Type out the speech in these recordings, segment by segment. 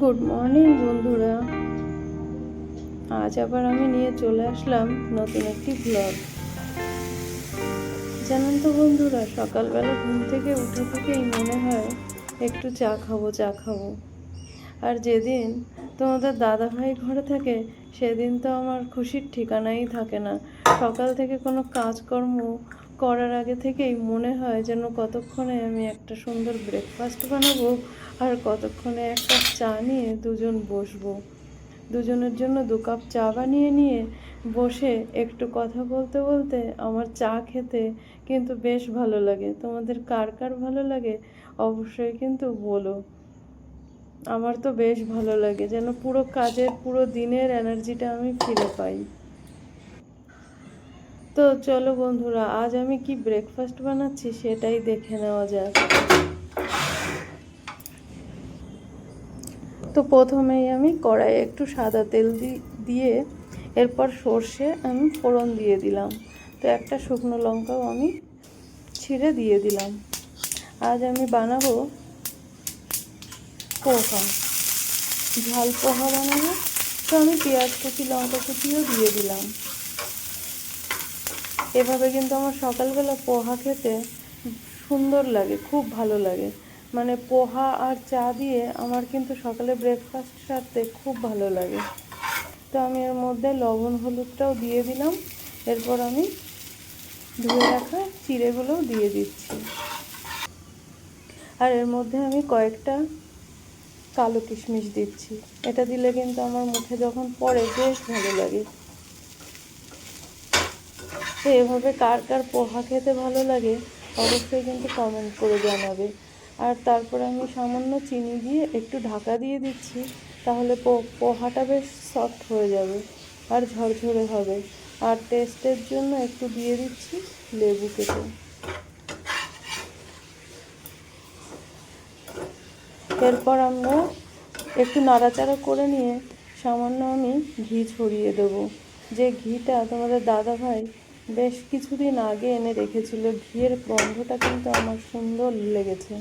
Good morning বন্ধুরা। আজ আবার আমি নিয়ে চলে আসলাম নতুন একটি ব্লগ। জানেন তো বন্ধুরা, সকালবেলা ঘুম থেকে উঠে থেকেই মনে হয় একটু চা খাবো। আর যেদিন তোমাদের দাদা ভাই ঘরে থাকে সেদিন তো আমার খুশির ঠিকানাই থাকে না। সকাল থেকে কোনো কাজকর্ম করার আগে থেকেই মনে হয় যেন কতক্ষণে আমি একটা সুন্দর ব্রেকফাস্ট বানাবো আর কতক্ষণে এক কাপ চা নিয়ে দুজন বসবো। দুজনের জন্য 2 কাপ চা বানিয়ে নিয়ে বসে একটু কথা বলতে বলতে আমার চা খেতে কিন্তু বেশ ভালো লাগে। তোমাদের কার কার ভালো লাগে অবশ্যই কিন্তু বলো। আমার তো বেশ ভালো লাগে, যেন পুরো কাজের পুরো দিনের এনার্জিটা আমি ফিরে পাই। তো চলো বন্ধুরা, আজ আমি কি ব্রেকফাস্ট বানাচ্ছি সেটাই দেখে নেওয়া যাক। তো প্রথমেই আমি কড়াইয়ে একটু সাদা তেল দিয়ে এরপর সর্ষে আমি ফোড়ন দিয়ে দিলাম। তো একটা শুকনো লঙ্কাও আমি ছিঁড়ে দিয়ে দিলাম। আজ আমি বানাবো পোহা, ঝাল পোহা বানাবো। তো আমি পেঁয়াজ কুচি লঙ্কা কুচিও দিয়ে দিলাম। এভাবে কিন্তু আমার সকালবেলা পোহা খেতে সুন্দর লাগে, খুব ভালো লাগে। মানে পোহা আর চা দিয়ে আমার কিন্তু সকালে ব্রেকফাস্ট সারতে খুব ভালো লাগে। তো আমি এর মধ্যে লবণ হলুদটাও দিয়ে দিলাম। এরপর আমি ধুয়ে রাখা চিড়েগুলোও দিয়ে দিচ্ছি। আর এর মধ্যে আমি কয়েকটা কালো কিশমিশ দিচ্ছি। এটা দিলে কিন্তু আমার মুখে যখন পড়ে বেশ ভালো লাগে। তো এভাবে কার কার পোহা খেতে ভালো লাগে অবশ্যই কিন্তু কমেন্ট করে জানাবে। আর তারপর আমি সামান্য চিনি দিয়ে একটু ঢাকা দিয়ে দিচ্ছি, তাহলে পোহাটা বেশ সফট হয়ে যাবে আর ঝরঝরে হবে। আর টেস্টের জন্য একটু দিয়ে দিচ্ছি লেবু কেটে। এরপর আমরা একটু নাড়াচাড়া করে নিয়ে সামান্য আমি ঘি ছড়িয়ে দেবো। যে ঘিটা তোমাদের দাদা ভাই বেশ কিছুদিন আগে এনে রেখেছিল, ঘিয়ের গন্ধটা কিন্তু আমার সুন্দর লেগেছে,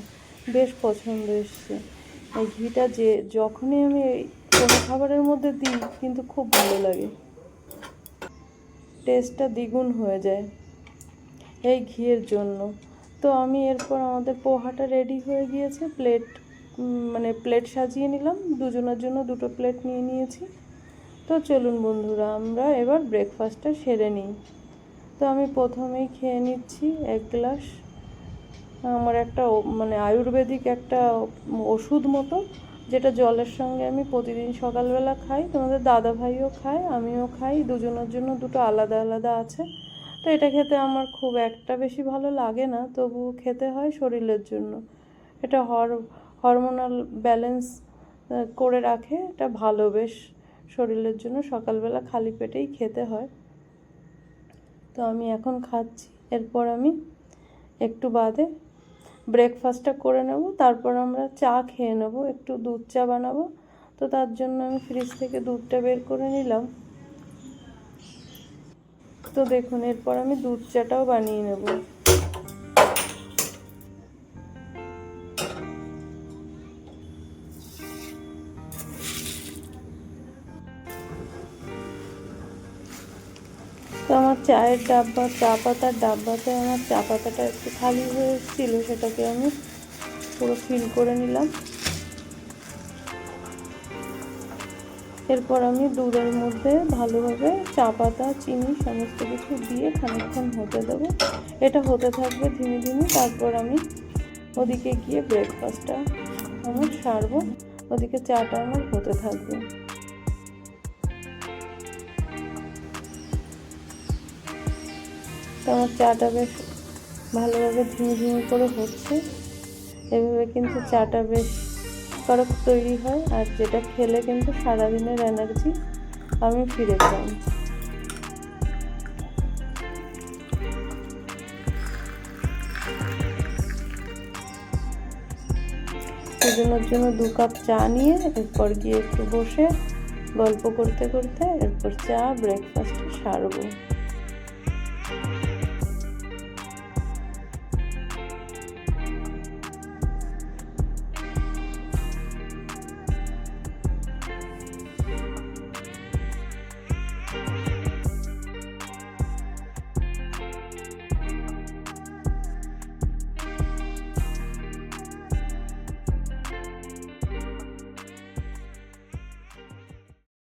বেশ পছন্দ এসছে। এই ঘিটা যখনই আমি কোনো খাবারের মধ্যে দিই কিন্তু খুব ভালো লাগে, টেস্টটা দ্বিগুণ হয়ে যায় এই ঘিয়ের জন্য। তো আমি এরপর আমাদের পোহাটা রেডি হয়ে গিয়েছে। প্লেট সাজিয়ে নিলাম, দুজনের জন্য 2টো প্লেট নিয়ে নিয়েছি। তো চলুন বন্ধুরা, আমরা এবার ব্রেকফাস্টটা সেরে নিই। তো আমি প্রথমেই খেয়ে নিচ্ছি 1 গ্লাস। আমার একটা আয়ুর্বেদিক একটা ওষুধ মতো, যেটা জলের সঙ্গে আমি প্রতিদিন সকালবেলা খাই, তোমাদের দাদা ভাইও খায়, আমিও খাই। দুজনের জন্য 2টো আলাদা আলাদা আছে। তো এটা খেতে আমার খুব একটা বেশি ভালো লাগে না, তবু খেতে হয় শরীরের জন্য। এটা হরমোনাল ব্যালেন্স করে রাখে, এটা ভালো বেশ শরীরের জন্য। সকালবেলা খালি পেটেই খেতে হয়। তো আমি এখন খাচ্ছি। এরপর আমি একটু বাদে ব্রেকফাস্টটা করে নেব, তারপর আমরা চা খেয়ে নেব, একটু দুধ চা বানাবো। তো তার জন্য আমি ফ্রিজ থেকে দুধটা বের করে নিলাম। তো দেখুন, এরপর আমি দুধ চাটাও বানিয়ে নেব। তো আমার চায়ের ডাব্বা, চা পাতার ডাব্বাতে আমার চা পাতাটা একটু খালি হয়ে এসেছিল, সেটাকে আমি পুরো ফিল করে নিলাম। এরপর আমি দুধের মধ্যে ভালোভাবে চা পাতা, চিনি সমস্ত কিছু দিয়ে খানিকক্ষণ হতে দেবো। এটা হতে থাকবে ধিমে ধিমে। তারপর আমি ওদিকে গিয়ে ব্রেকফাস্টটা আমার সারবো, ওদিকে চাটা আমার হতে থাকবে। তো আমার চাটা বেশ ভালোভাবে ঝিমি ঝিমি করে হচ্ছে। এভাবে কিন্তু চাটা বেশ কড়ক তৈরি হয়, আর যেটা খেলে কিন্তু সারাদিনের এনার্জি আমি ফিরে পাই। দুজনের জন্য 2 কাপ চা নিয়ে এরপর গিয়ে একটু বসে গল্প করতে করতে এরপর চা ব্রেকফাস্ট সারবো।